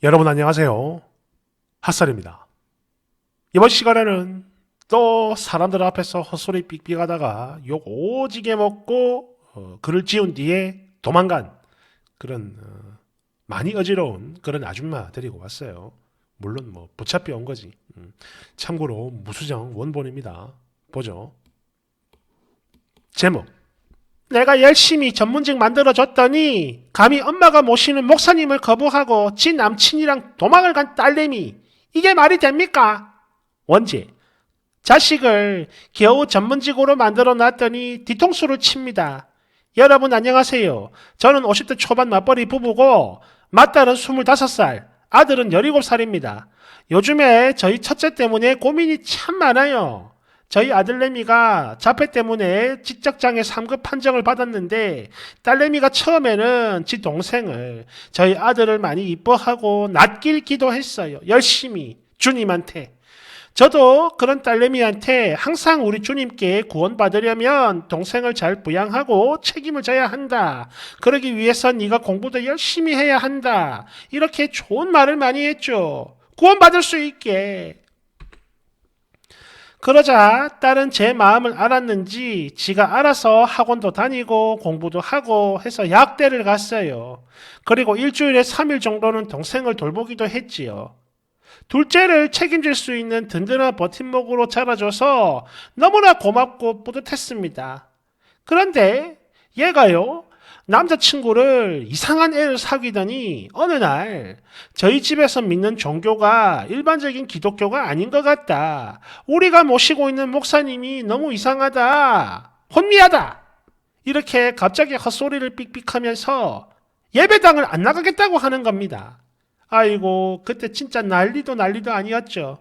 여러분 안녕하세요. 핫살입니다. 이번 시간에는 또 사람들 앞에서 헛소리 삑삑하다가 욕 오지게 먹고 글을 지운 뒤에 도망간 그런 많이 어지러운 그런 아줌마 데리고 왔어요. 물론 뭐 붙잡혀 온 거지. 참고로 무수정 원본입니다. 보죠. 제목: 내가 열심히 전문직 만들어줬더니 감히 엄마가 모시는 목사님을 거부하고 지 남친이랑 도망을 간 딸내미. 이게 말이 됩니까? 원제: 자식을 겨우 전문직으로 만들어놨더니 뒤통수를 칩니다. 여러분 안녕하세요. 저는 50대 초반 맞벌이 부부고 맏딸은 25살, 아들은 17살입니다. 요즘에 저희 첫째 때문에 고민이 참 많아요. 저희 아들내미가 자폐 때문에 지적장애 3급 판정을 받았는데 딸내미가 처음에는 지 동생을, 저희 아들을 많이 이뻐하고 낫길 기도했어요. 열심히 주님한테. 저도 그런 딸내미한테 항상 우리 주님께 구원받으려면 동생을 잘 부양하고 책임을 져야 한다. 그러기 위해서 네가 공부도 열심히 해야 한다. 이렇게 좋은 말을 많이 했죠. 구원받을 수 있게. 그러자 딸은 제 마음을 알았는지 지가 알아서 학원도 다니고 공부도 하고 해서 약대를 갔어요. 그리고 일주일에 3일 정도는 동생을 돌보기도 했지요. 둘째를 책임질 수 있는 든든한 버팀목으로 자라줘서 너무나 고맙고 뿌듯했습니다. 그런데 얘가요, 남자친구를 이상한 애를 사귀더니 어느 날 저희 집에서 믿는 종교가 일반적인 기독교가 아닌 것 같다. 우리가 모시고 있는 목사님이 너무 이상하다. 혼미하다. 이렇게 갑자기 헛소리를 삑삑하면서 예배당을 안 나가겠다고 하는 겁니다. 아이고, 그때 진짜 난리도 아니었죠.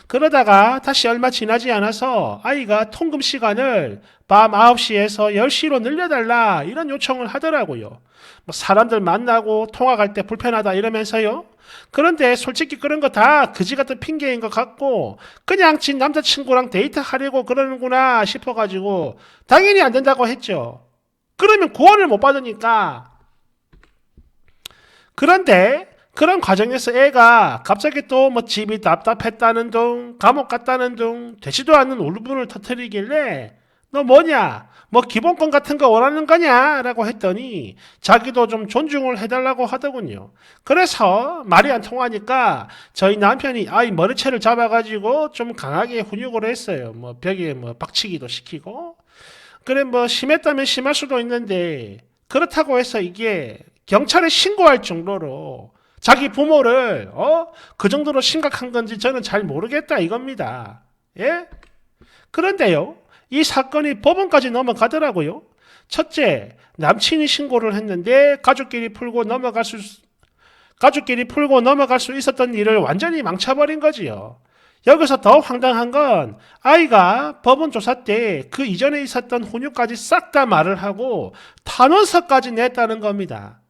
그러다가 다시 얼마 지나지 않아서 아이가 통금 시간을 밤 9시에서 10시로 늘려달라 이런 요청을 하더라고요. 뭐 사람들 만나고 통화 갈 때 불편하다 이러면서요. 그런데 솔직히 그런 거 다 그지 같은 핑계인 것 같고 그냥 진 남자친구랑 데이트하려고 그러는구나 싶어가지고 당연히 안 된다고 했죠. 그러면 구원을 못 받으니까. 그런데 그런 과정에서 애가 갑자기 또 뭐 집이 답답했다는 둥, 감옥 갔다는 둥, 되지도 않는 울분을 터뜨리길래 너 뭐냐? 뭐 기본권 같은 거 원하는 거냐? 라고 했더니 자기도 좀 존중을 해달라고 하더군요. 그래서 말이 안 통하니까 저희 남편이 아이 머리채를 잡아가지고 좀 강하게 훈육을 했어요. 뭐 벽에 뭐 박치기도 시키고. 그래 뭐 심했다면 심할 수도 있는데 그렇다고 해서 이게 경찰에 신고할 정도로 자기 부모를 그 정도로 심각한 건지 저는 잘 모르겠다 이겁니다. 예? 그런데요, 이 사건이 법원까지 넘어가더라고요. 첫째, 남친이 신고를 했는데 가족끼리 풀고 넘어갈 수 있었던 일을 완전히 망쳐버린 거지요. 여기서 더 황당한 건 아이가 법원 조사 때 그 이전에 있었던 훈육까지 싹 다 말을 하고 탄원서까지 냈다는 겁니다.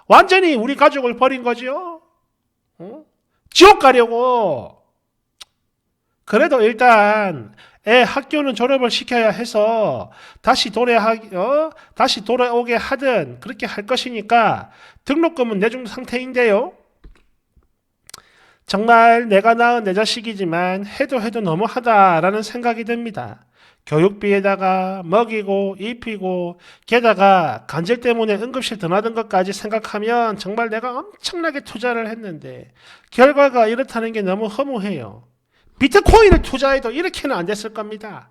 완전히 우리 가족을 버린 거지요. 지옥 가려고. 그래도 일단 애 학교는 졸업을 시켜야 해서 다시 돌아오게 하든 그렇게 할 것이니까 등록금은 내준 상태인데요. 정말 내가 낳은 내 자식이지만 해도 너무하다라는 생각이 듭니다. 교육비에다가 먹이고 입히고 게다가 간질 때문에 응급실 드나든 것까지 생각하면 정말 내가 엄청나게 투자를 했는데 결과가 이렇다는 게 너무 허무해요. 비트코인을 투자해도 이렇게는 안 됐을 겁니다.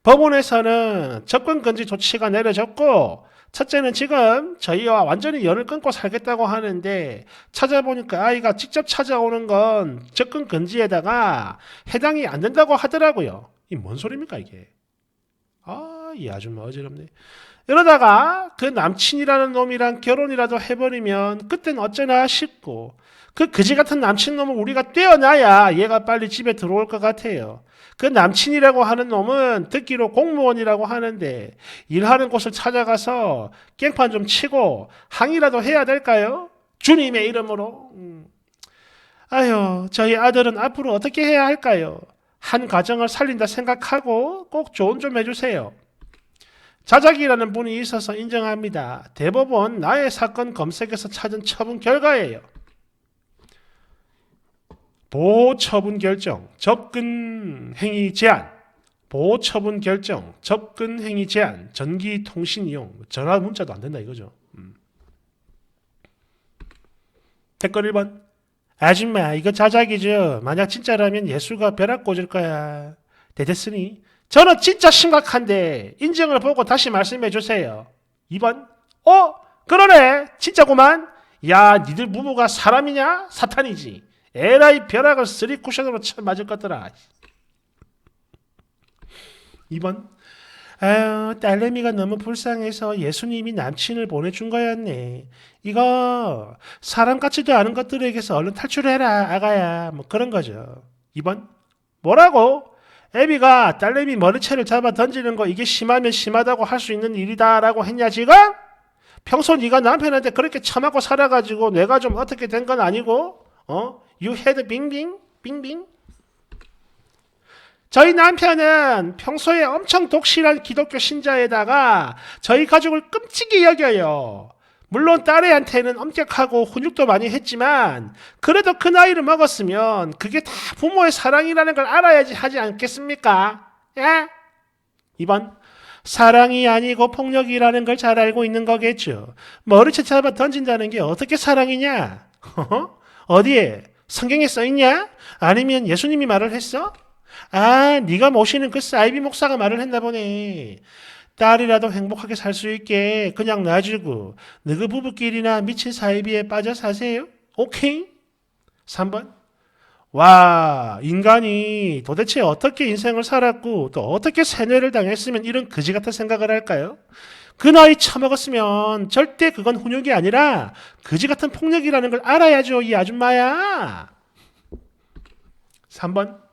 법원에서는 접근금지 조치가 내려졌고 첫째는 지금 저희와 완전히 연을 끊고 살겠다고 하는데 찾아보니까 아이가 직접 찾아오는 건 접근 금지에다가 해당이 안 된다고 하더라고요. 이 뭔 소리입니까 이게? 이 아줌마 어지럽네. 이러다가 그 남친이라는 놈이랑 결혼이라도 해버리면 그땐 어쩌나 싶고 그 그지 같은 남친 놈을 우리가 떼어놔야 얘가 빨리 집에 들어올 것 같아요. 그 남친이라고 하는 놈은 듣기로 공무원이라고 하는데 일하는 곳을 찾아가서 깽판 좀 치고 항의라도 해야 될까요? 주님의 이름으로. 아유, 저희 아들은 앞으로 어떻게 해야 할까요? 한 가정을 살린다 생각하고 꼭 조언 좀 해주세요. 자작이라는 분이 있어서 인정합니다. 대법원 나의 사건 검색에서 찾은 처분 결과예요. 보호 처분 결정, 접근 행위 제한. 보호 처분 결정, 접근 행위 제한, 전기 통신 이용, 전화 문자도 안 된다 이거죠. 댓글 1번. 아줌마 이거 자작이죠. 만약 진짜라면 예수가 벼락 꽂을 거야. 대됐으니 저는 진짜 심각한데 인증을 보고 다시 말씀해 주세요. 2번. 그러네 진짜구만. 야 니들 부부가 사람이냐 사탄이지. 에라이 벼락을 3쿠션으로 쳐 맞을 것더라. 2번. 아유 딸내미가 너무 불쌍해서 예수님이 남친을 보내준 거였네. 이거 사람 같지도 않은 것들에게서 얼른 탈출해라 아가야. 뭐 그런 거죠. 2번. 뭐라고? 애비가 딸내미 머리채를 잡아 던지는 거 이게 심하면 심하다고 할 수 있는 일이다라고 했냐 지금? 평소 네가 남편한테 그렇게 처맞고 살아가지고 내가 좀 어떻게 된 건 아니고 You had 빙빙 빙빙. 저희 남편은 평소에 엄청 독실한 기독교 신자에다가 저희 가족을 끔찍이 여겨요. 물론 딸애한테는 엄격하고 훈육도 많이 했지만 그래도 그 나이를 먹었으면 그게 다 부모의 사랑이라는 걸 알아야지 하지 않겠습니까? 예? 2번. 사랑이 아니고 폭력이라는 걸 잘 알고 있는 거겠죠. 머리채 잡아 던진다는 게 어떻게 사랑이냐? 어디에? 성경에 써있냐? 아니면 예수님이 말을 했어? 아, 네가 모시는 그 사이비 목사가 말을 했나 보네. 딸이라도 행복하게 살 수 있게 그냥 놔주고 너그 부부끼리나 미친 사이비에 빠져 사세요. 오케이? 3번. 와, 인간이 도대체 어떻게 인생을 살았고 또 어떻게 세뇌를 당했으면 이런 그지 같은 생각을 할까요? 그 나이 처먹었으면 절대 그건 훈육이 아니라 그지 같은 폭력이라는 걸 알아야죠, 이 아줌마야. 3번.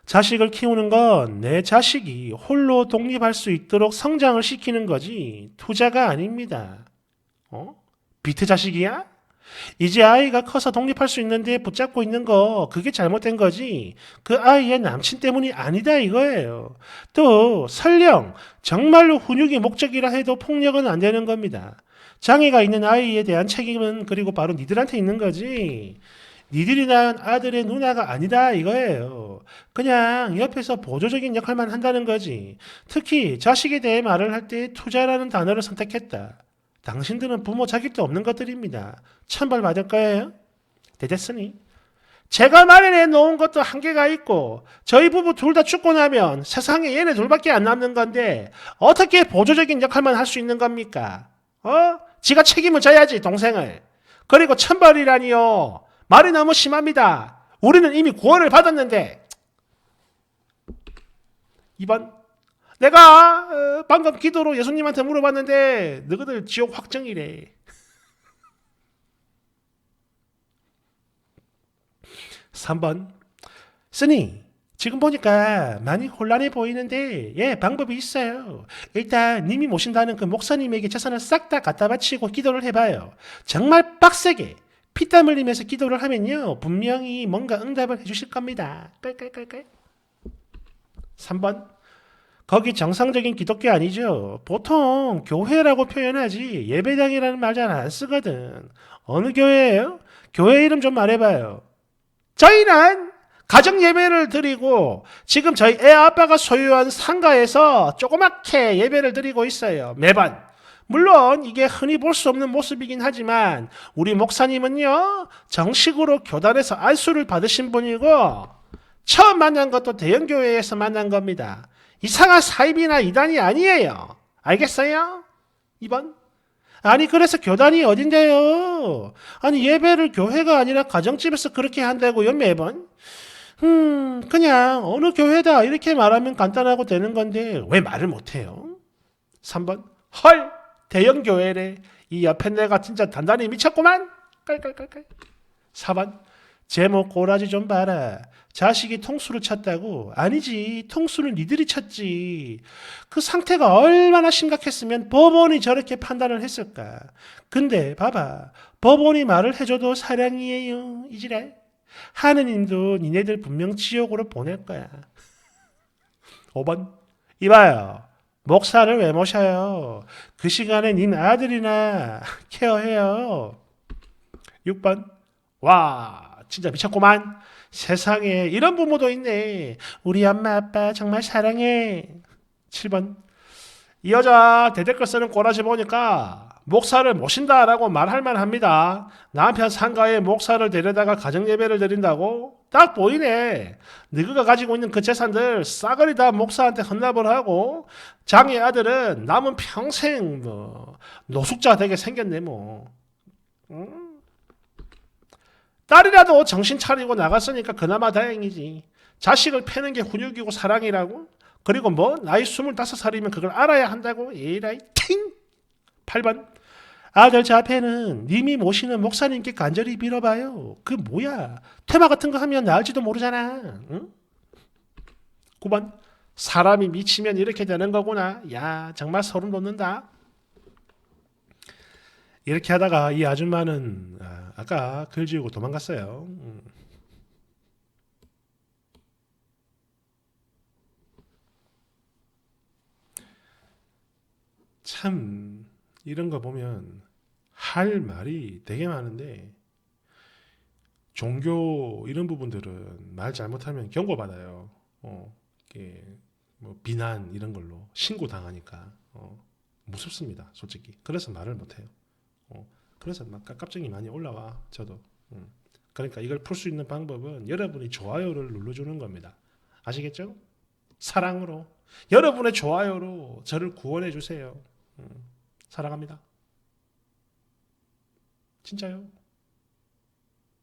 자식을 키우는 건 내 자식이 홀로 독립할 수 있도록 성장을 시키는 거지 투자가 아닙니다. 비트 자식이야? 이제 아이가 커서 독립할 수 있는데 붙잡고 있는 거 그게 잘못된 거지 그 아이의 남친 때문이 아니다 이거예요. 또 설령 정말로 훈육이 목적이라 해도 폭력은 안 되는 겁니다. 장애가 있는 아이에 대한 책임은 그리고 바로 니들한테 있는 거지 니들이 낳은 아들의 누나가 아니다 이거예요. 그냥 옆에서 보조적인 역할만 한다는 거지. 특히 자식에 대해 말을 할 때 투자라는 단어를 선택했다. 당신들은 부모 자격도 없는 것들입니다. 천벌 받을 거예요. 됐으니 제가 마련해 놓은 것도 한계가 있고 저희 부부 둘 다 죽고 나면 세상에 얘네 둘밖에 안 남는 건데 어떻게 보조적인 역할만 할 수 있는 겁니까? 지가 책임을 져야지 동생을. 그리고 천벌이라니요. 말이 너무 심합니다. 우리는 이미 구원을 받았는데. 2번. 내가 방금 기도로 예수님한테 물어봤는데 너희들 지옥 확정이래. 3번. 스님 지금 보니까 많이 혼란해 보이는데 방법이 있어요. 일단 님이 모신다는 그 목사님에게 재산을 싹 다 갖다 바치고 기도를 해봐요. 정말 빡세게 피땀 흘리면서 기도를 하면요 분명히 뭔가 응답을 해주실 겁니다. 깔깔깔깔. 3번. 거기 정상적인 기독교 아니죠. 보통 교회라고 표현하지 예배당이라는 말 잘 안 쓰거든. 어느 교회예요? 교회 이름 좀 말해봐요. 저희는 가정 예배를 드리고 지금 저희 애 아빠가 소유한 상가에서 조그맣게 예배를 드리고 있어요. 매번. 물론 이게 흔히 볼 수 없는 모습이긴 하지만 우리 목사님은요 정식으로 교단에서 안수를 받으신 분이고 처음 만난 것도 대형교회에서 만난 겁니다. 이상한 사입이나 이단이 아니에요. 알겠어요? 2번. 아니 그래서 교단이 어딘데요? 아니 예배를 교회가 아니라 가정집에서 그렇게 한다고요 매번? 그냥 어느 교회다 이렇게 말하면 간단하고 되는 건데 왜 말을 못해요? 3번. 헐 대형교회래. 이 옆에 내가 진짜 단단히 미쳤구만. 깔깔깔깔. 4번. 제목 꼬라지 좀 봐라. 자식이 통수를 쳤다고? 아니지. 통수는 니들이 쳤지. 그 상태가 얼마나 심각했으면 법원이 저렇게 판단을 했을까. 근데 봐봐. 법원이 말을 해줘도 사랑이에요. 이지랄. 하느님도 니네들 분명 지옥으로 보낼 거야. 5번. 이봐요. 목사를 왜 모셔요? 그 시간에 님 아들이나 케어해요. 6번. 와 진짜 미쳤구만. 세상에 이런 부모도 있네. 우리 엄마 아빠 정말 사랑해. 7번. 이 여자 대댓글 쓰는 꼬라지 보니까 목사를 모신다라고 말할 만합니다. 남편 상가에 목사를 데려다가 가정예배를 드린다고? 딱 보이네. 너희가 가지고 있는 그 재산들 싸그리 다 목사한테 헌납을 하고 장의 아들은 남은 평생 뭐 노숙자 되게 생겼네 뭐. 응? 딸이라도 정신 차리고 나갔으니까 그나마 다행이지. 자식을 패는 게 훈육이고 사랑이라고? 그리고 뭐 나이 25살이면 그걸 알아야 한다고? 에라이 팅! 8번. 아들 자폐는 님이 모시는 목사님께 간절히 빌어봐요. 그 뭐야? 퇴마 같은 거 하면 나을지도 모르잖아. 응? 9번. 사람이 미치면 이렇게 되는 거구나. 야 정말 소름 돋는다. 이렇게 하다가 이 아줌마는 아까 글 지우고 도망갔어요. 참 이런 거 보면 할 말이 되게 많은데 종교 이런 부분들은 말 잘못하면 경고받아요. 이게 뭐 비난 이런 걸로 신고 당하니까 무섭습니다, 솔직히. 그래서 말을 못해요. 그래서 막 갑자기 많이 올라와 저도. 그러니까 이걸 풀 수 있는 방법은 여러분이 좋아요를 눌러주는 겁니다. 아시겠죠? 사랑으로 여러분의 좋아요로 저를 구원해 주세요. 사랑합니다. 진짜요.